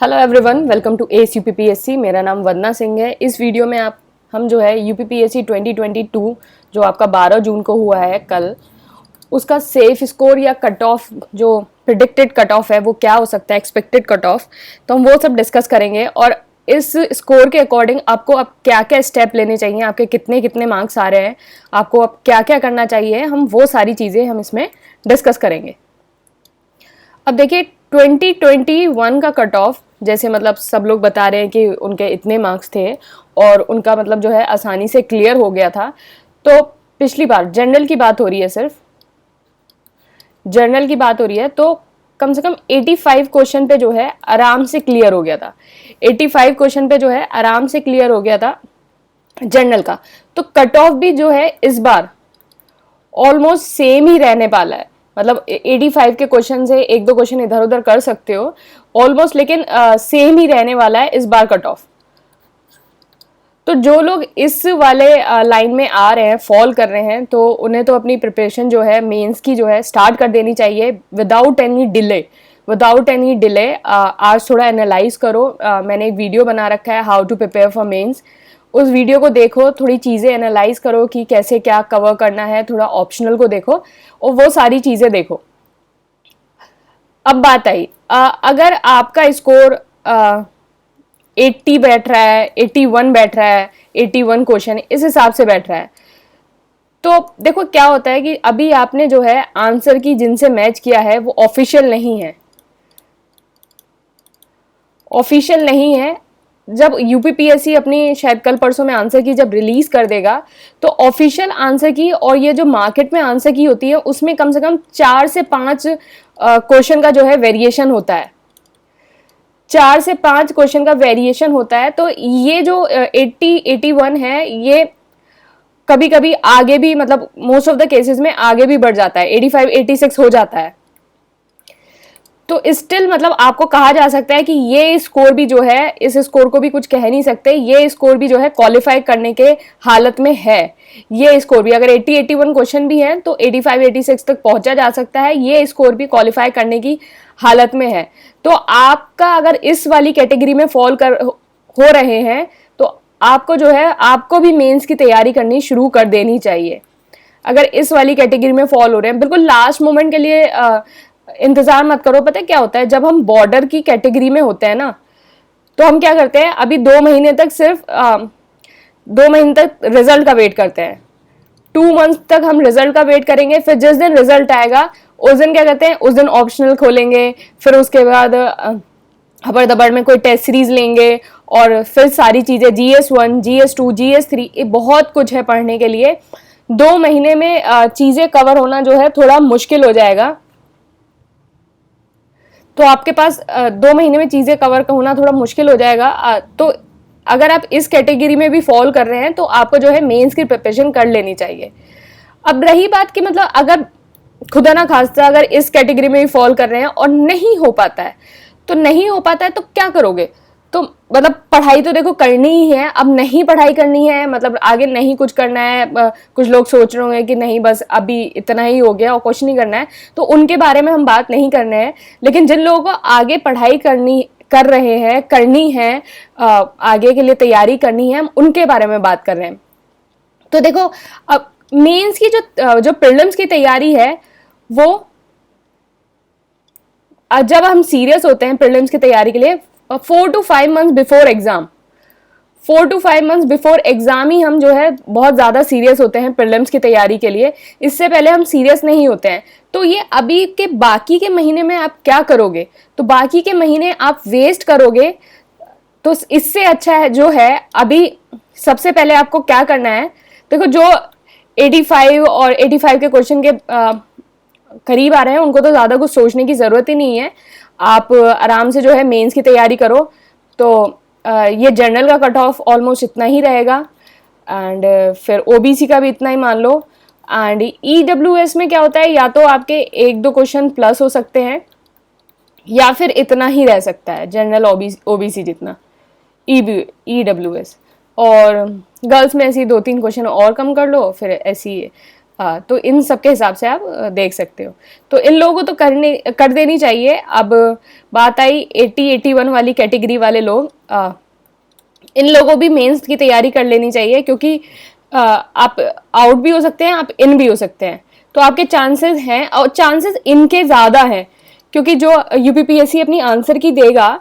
Hello everyone, welcome to S UPPSC. मेरा नाम वंदना सिंह है। इस वीडियो में हम जो है यूपीपीएससी 2022 जो आपका 12 जून को हुआ है कल, उसका सेफ स्कोर या कट ऑफ, जो प्रिडिक्टेड कट ऑफ है वो क्या हो सकता है, एक्सपेक्टेड कट ऑफ, तो हम वो सब डिस्कस करेंगे। और इस स्कोर के अकॉर्डिंग आपको अब क्या क्या स्टेप लेने चाहिए, आपके कितने कितने मार्क्स आ रहे हैं, आपको अब क्या क्या करना चाहिए, हम वो सारी चीज़ें हम इसमें डिस्कस करेंगे। अब देखिए 2021 का कट ऑफ, जैसे मतलब सब लोग बता रहे हैं कि उनके इतने मार्क्स थे और उनका मतलब जो है आसानी से क्लियर हो गया था। तो पिछली बार जनरल की बात हो रही है, सिर्फ जनरल की बात हो रही है, तो कम से कम 85 क्वेश्चन पे जो है आराम से क्लियर हो गया था। 85 क्वेश्चन पे जो है आराम से क्लियर हो गया था जनरल का। तो कट ऑफ भी जो है इस बार ऑलमोस्ट सेम ही रहने वाला है। मतलब 85 के क्वेश्चन से एक दो क्वेश्चन इधर उधर कर सकते हो ऑलमोस्ट, लेकिन सेम ही रहने वाला है इस बार कट ऑफ। तो जो लोग इस वाले लाइन में आ रहे हैं, फॉल कर रहे हैं, तो उन्हें तो अपनी प्रिपरेशन जो है मेंस की जो है स्टार्ट कर देनी चाहिए विदाउट एनी डिले। आज थोड़ा एनालाइज करो। मैंने एक वीडियो बना रखा है how to prepare for mains, उस वीडियो को देखो, थोड़ी चीज़ें एनालाइज करो कि कैसे क्या कवर करना है, थोड़ा ऑप्शनल को देखो और वो सारी चीज़ें देखो। अब बात आई, अगर आपका स्कोर 80 बैठ रहा है, 81 बैठ रहा है, 81 क्वेश्चन इस हिसाब से बैठ रहा है, तो देखो क्या होता है कि अभी आपने जो है आंसर की जिनसे मैच किया है वो ऑफिशियल नहीं है, ऑफिशियल नहीं है। जब यूपीपीएससी अपनी शायद कल परसों में आंसर की जब रिलीज कर देगा, तो ऑफिशियल आंसर की और ये जो मार्केट में आंसर की होती है उसमें कम से कम 4 से 5 क्वेश्चन का जो है वेरिएशन होता है। 4 से 5 क्वेश्चन का वेरिएशन होता है। तो ये जो 81 है, ये कभी कभी आगे भी, मतलब मोस्ट ऑफ द केसेस में आगे भी बढ़ जाता है, 85 86 हो जाता है। तो स्टिल मतलब आपको कहा जा सकता है कि ये स्कोर भी जो है, इस स्कोर को भी कुछ कह नहीं सकते, ये स्कोर भी जो है क्वालिफाई करने के हालत में है। ये स्कोर भी अगर 80 81 क्वेश्चन भी है तो 85 86 तक पहुंचा जा सकता है, ये स्कोर भी क्वालिफाई करने की हालत में है। तो आपका अगर इस वाली कैटेगरी में फॉल कर हो रहे हैं तो आपको जो है, आपको भी मेंस की तैयारी करनी शुरू कर देनी चाहिए। अगर इस वाली कैटेगरी में फॉल हो रहे हैं, बिल्कुल लास्ट मोमेंट के लिए इंतजार मत करो। पता है क्या होता है, जब हम बॉर्डर की कैटेगरी में होते हैं ना, तो हम क्या करते हैं, अभी 2 महीने तक सिर्फ 2 महीने तक रिजल्ट का वेट करते हैं। 2 मंथ तक हम रिजल्ट का वेट करेंगे, फिर जिस दिन रिजल्ट आएगा उस दिन क्या करते हैं, उस दिन ऑप्शनल खोलेंगे, फिर उसके बाद हबड़ दबड़ में कोई टेस्ट सीरीज लेंगे और फिर सारी चीजें GS1 GS2 GS3 ये बहुत कुछ है पढ़ने के लिए। 2 महीने में चीजें कवर होना जो है थोड़ा मुश्किल हो जाएगा। तो आपके पास 2 महीने में चीजें कवर होना थोड़ा मुश्किल हो जाएगा। तो अगर आप इस कैटेगरी में भी फॉल कर रहे हैं तो आपको जो है मेंस की प्रिपरेशन कर लेनी चाहिए। अब रही बात कि मतलब अगर खुदा ना खास्ता अगर इस कैटेगरी में भी फॉल कर रहे हैं और नहीं हो पाता है, तो नहीं हो पाता है तो क्या करोगे? तो मतलब पढ़ाई तो देखो करनी ही है। अब नहीं पढ़ाई करनी है, मतलब आगे नहीं कुछ करना है, कुछ लोग सोच रहे होंगे कि नहीं बस अभी इतना ही हो गया और कुछ नहीं करना है, तो उनके बारे में हम बात नहीं कर रहे हैं। लेकिन जिन लोगों को आगे पढ़ाई कर रहे हैं, करनी है, आगे के लिए तैयारी करनी है, हम उनके बारे में बात कर रहे हैं। तो देखो अब मेंस की जो प्रीलिम्स की तैयारी है, वो जब हम सीरियस होते हैं प्रीलिम्स की तैयारी के लिए 4 to 5 months before exam, 4 to 5 months before exam ही हम जो है बहुत ज़्यादा सीरियस होते हैं प्रीलिम्स की तैयारी के लिए। इससे पहले हम सीरियस नहीं होते हैं। तो ये अभी के बाकी के महीने में आप क्या करोगे? तो बाकी के महीने आप वेस्ट करोगे। तो इससे अच्छा है जो है, अभी सबसे पहले आपको क्या करना है, देखो जो 85 और 85 के क्वेश्चन के करीब आ रहे हैं उनको तो ज़्यादा कुछ सोचने की ज़रूरत ही नहीं है। आप आराम से जो है मेंस की तैयारी करो। तो ये जनरल का कट ऑफ ऑलमोस्ट इतना ही रहेगा, एंड फिर ओबीसी का भी इतना ही मान लो। एंड ईडब्ल्यूएस में क्या होता है, या तो आपके 1-2 क्वेश्चन प्लस हो सकते हैं या फिर इतना ही रह सकता है जनरल ओबीसी जितना ईडब्ल्यूएस। और गर्ल्स में ऐसी 2-3 क्वेश्चन और कम कर लो, फिर ऐसी तो इन सब के हिसाब से आप देख सकते हो। तो इन लोगों को तो कर देनी चाहिए। अब बात आई 80-81 वाली कैटेगरी वाले लोग, इन लोगों भी मेंस की तैयारी कर लेनी चाहिए, क्योंकि आप आउट भी हो सकते हैं, आप इन भी हो सकते हैं। तो आपके चांसेस हैं, और चांसेस इनके ज़्यादा हैं, क्योंकि जो यूपीपीएससी अपनी आंसर की देगा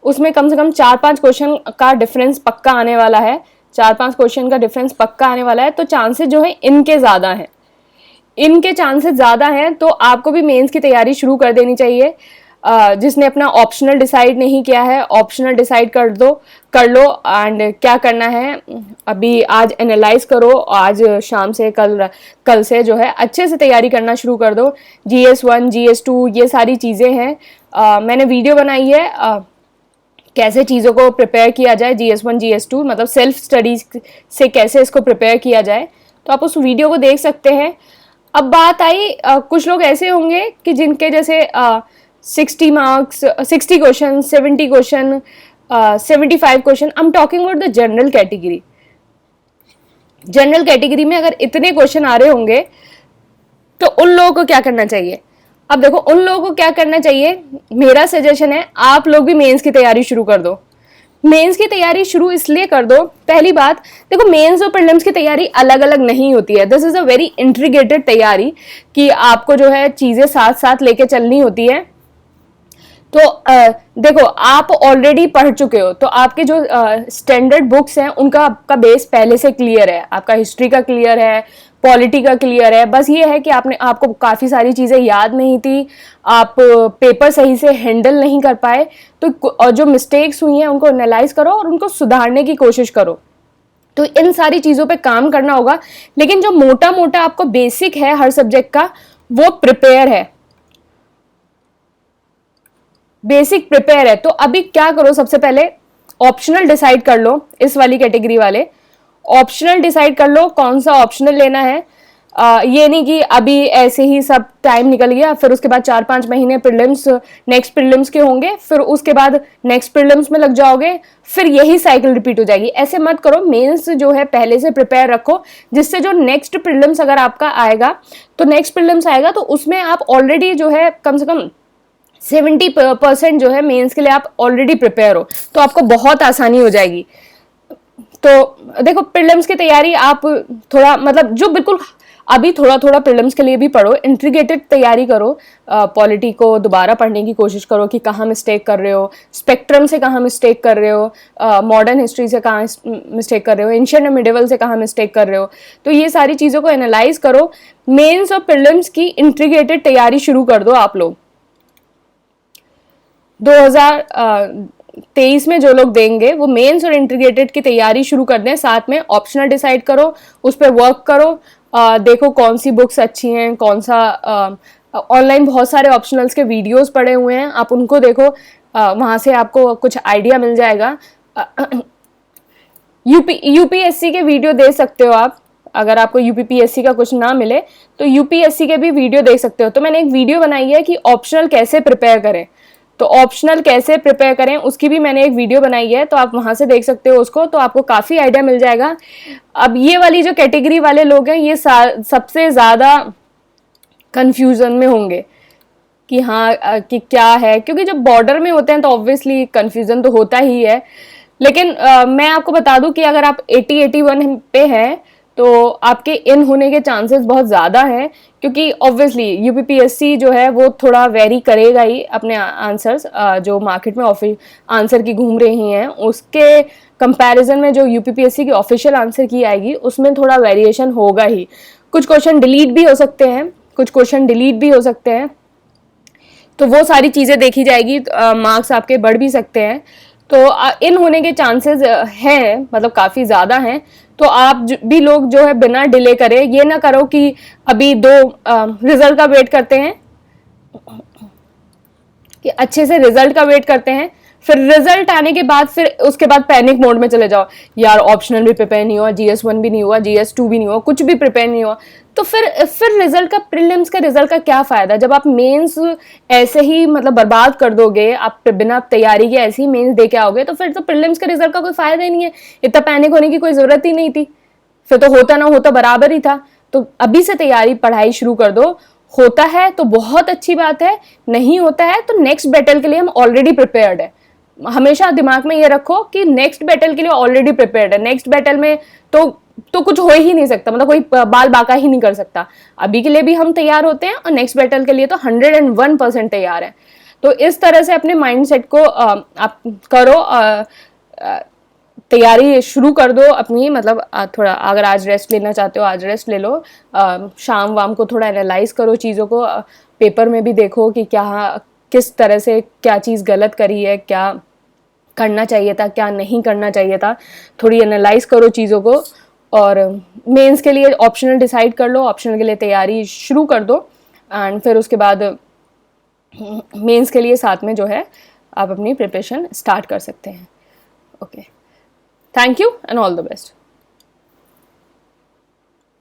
उसमें कम से कम 4-5 क्वेश्चन का डिफरेंस पक्का आने वाला है, 4-5 क्वेश्चन का डिफरेंस पक्का आने वाला है। तो चांसेस जो है इनके ज़्यादा हैं, इनके चांसेस ज़्यादा हैं। तो आपको भी मेंस की तैयारी शुरू कर देनी चाहिए। जिसने अपना ऑप्शनल डिसाइड नहीं किया है, ऑप्शनल डिसाइड कर लो। एंड क्या करना है, अभी आज एनालाइज करो, आज शाम से कल से जो है अच्छे से तैयारी करना शुरू कर दो। GS1 GS2 ये सारी चीज़ें हैं, मैंने वीडियो बनाई है कैसे चीज़ों को प्रिपेयर किया जाए। GS1 GS2 मतलब सेल्फ स्टडीज से कैसे इसको प्रिपेयर किया जाए, तो आप उस वीडियो को देख सकते हैं। अब बात आई कुछ लोग ऐसे होंगे कि जिनके जैसे 60 marks, 60 question, 70 question, 75 question. I am talking about the general category. General category में अगर इतने क्वेश्चन आ रहे होंगे तो उन लोगों को क्या करना चाहिए। अब देखो, उन लोगों को क्या करना चाहिए, मेरा सजेशन है आप लोग भी मेंस की तैयारी शुरू कर दो। मेंस की तैयारी शुरू इसलिए कर दो, पहली बात देखो, मेंस और प्रीलिम्स की तैयारी अलग अलग नहीं होती है। This is a very integrated तैयारी, कि आपको जो है चीजें साथ साथ लेके चलनी होती है। तो देखो, आप ऑलरेडी पढ़ चुके हो, तो आपके जो स्टैंडर्ड बुक्स हैं उनका आपका बेस पहले से क्लियर है, आपका हिस्ट्री का क्लियर है, पॉलिटी का क्लियर है। बस ये है कि आपको काफ़ी सारी चीज़ें याद नहीं थी, आप पेपर सही से हैंडल नहीं कर पाए। तो और जो मिस्टेक्स हुई हैं उनको एनालाइज करो और उनको सुधारने की कोशिश करो। तो इन सारी चीज़ों पे काम करना होगा। लेकिन जो मोटा मोटा आपको बेसिक है हर सब्जेक्ट का, वो प्रिपेयर है, बेसिक प्रिपेयर है। तो अभी क्या करो, सबसे पहले ऑप्शनल डिसाइड कर लो। इस वाली कैटेगरी वाले ऑप्शनल डिसाइड कर लो कौन सा ऑप्शनल लेना है। ये नहीं कि अभी ऐसे ही सब टाइम निकल गया, फिर उसके बाद 4-5 महीने प्रीलिम्स, नेक्स्ट प्रीलिम्स के होंगे, फिर उसके बाद नेक्स्ट प्रीलिम्स में लग जाओगे, फिर यही साइकिल रिपीट हो जाएगी। ऐसे मत करो, मेंस जो है पहले से प्रिपेयर रखो, जिससे जो नेक्स्ट प्रीलिम्स अगर आपका आएगा, तो नेक्स्ट प्रीलिम्स आएगा तो उसमें आप ऑलरेडी जो है कम से कम 70% जो है मेंस के लिए आप ऑलरेडी प्रिपेयर हो, तो आपको बहुत आसानी हो जाएगी। तो देखो, प्रीलिम्स की तैयारी आप थोड़ा मतलब जो बिल्कुल अभी थोड़ा थोड़ा प्रीलिम्स के लिए भी पढ़ो, इंटीग्रेटेड तैयारी करो। पॉलिटी को दोबारा पढ़ने की कोशिश करो कि कहाँ मिस्टेक कर रहे हो, स्पेक्ट्रम से कहाँ मिस्टेक कर रहे हो, मॉडर्न हिस्ट्री से कहाँ मिस्टेक कर रहे हो, एंशिएंट और मिडिवल से कहाँ मिस्टेक कर रहे हो। तो ये सारी चीज़ों को एनालाइज करो। मेंस और प्रीलिम्स की इंटीग्रेटेड तैयारी शुरू कर दो आप लोग। 2023 में जो लोग देंगे वो मेंस और इंटीग्रेटेड की तैयारी शुरू कर दें, साथ में ऑप्शनल डिसाइड करो, उस पर वर्क करो। देखो कौन सी बुक्स अच्छी हैं, कौन सा ऑनलाइन बहुत सारे ऑप्शनल्स के वीडियोस पड़े हुए हैं, आप उनको देखो, वहाँ से आपको कुछ आइडिया मिल जाएगा। यूपीएससी के वीडियो देख सकते हो आप, अगर आपको यूपीपीएससी का कुछ ना मिले तो यूपीएससी के भी वीडियो देख सकते हो। तो मैंने एक वीडियो बनाई है कि ऑप्शनल कैसे प्रिपेयर करें, तो ऑप्शनल कैसे प्रिपेयर करें उसकी भी मैंने एक वीडियो बनाई है, तो आप वहां से देख सकते हो उसको, तो आपको काफ़ी आइडिया मिल जाएगा। अब ये वाली जो कैटेगरी वाले लोग हैं, ये सबसे ज़्यादा कंफ्यूजन में होंगे कि हाँ कि क्या है, क्योंकि जब बॉर्डर में होते हैं तो ऑब्वियसली कंफ्यूजन तो होता ही है। लेकिन मैं आपको बता दूं कि अगर आप 80-81 पे हैं तो आपके इन होने के चांसेस बहुत ज़्यादा हैं, क्योंकि ऑब्वियसली यूपीपीएससी जो है वो थोड़ा वेरी करेगा ही अपने आंसर्स, जो मार्केट में आंसर की घूम रही हैं उसके कंपैरिजन में जो यूपीपीएससी की ऑफिशियल आंसर की आएगी उसमें थोड़ा वेरिएशन होगा ही। कुछ क्वेश्चन डिलीट भी हो सकते हैं, तो वो सारी चीज़ें देखी जाएगी, मार्क्स आपके बढ़ भी सकते हैं। तो इन होने के चांसेस हैं, मतलब काफ़ी ज़्यादा हैं। तो आप भी लोग जो है बिना डिले करे, ये ना करो कि अभी रिजल्ट का वेट करते हैं, कि अच्छे से रिजल्ट का वेट करते हैं, फिर रिजल्ट आने के बाद फिर उसके बाद पैनिक मोड में चले जाओ, यार ऑप्शनल भी प्रिपेयर नहीं हुआ, GS1 भी नहीं हुआ, GS2 भी नहीं हुआ, कुछ भी प्रिपेयर नहीं हुआ। तो फिर रिजल्ट का, प्रीलिम्स का रिजल्ट का क्या फायदा, जब आप मेंस ऐसे ही मतलब बर्बाद कर दोगे, आप बिना तैयारी के ऐसे ही मेंस दे के आओगे, तो फिर तो प्रीलिम्स के रिजल्ट का कोई फायदा ही नहीं है। इतना पैनिक होने की कोई जरूरत ही नहीं थी, फिर तो होता ना होता बराबर ही था। तो अभी से तैयारी पढ़ाई शुरू कर दो। होता है तो बहुत अच्छी बात है, नहीं होता है तो नेक्स्ट बैटल के लिए हम ऑलरेडी प्रिपेयर्ड है। हमेशा दिमाग में ये रखो कि नेक्स्ट बैटल के लिए ऑलरेडी प्रिपेयर्ड है। नेक्स्ट बैटल में तो कुछ हो ही नहीं सकता, मतलब कोई बाल बाका ही नहीं कर सकता। अभी के लिए भी हम तैयार होते हैं और नेक्स्ट बैटल के लिए तो 101% तैयार है। तो इस तरह से अपने माइंडसेट को आप करो, तैयारी शुरू कर दो अपनी। मतलब थोड़ा अगर आज रेस्ट लेना चाहते हो आज रेस्ट ले लो, शाम वाम को थोड़ा एनालाइज करो चीज़ों को, पेपर में भी देखो कि क्या किस तरह से क्या चीज़ गलत करी है, क्या करना चाहिए था, क्या नहीं करना चाहिए था। थोड़ी एनालाइज करो चीज़ों को और मेंस के लिए ऑप्शनल डिसाइड कर लो, ऑप्शनल के लिए तैयारी शुरू कर दो एंड फिर उसके बाद मेंस के लिए साथ में जो है आप अपनी प्रिपरेशन स्टार्ट कर सकते हैं। Okay, thank you and all the best.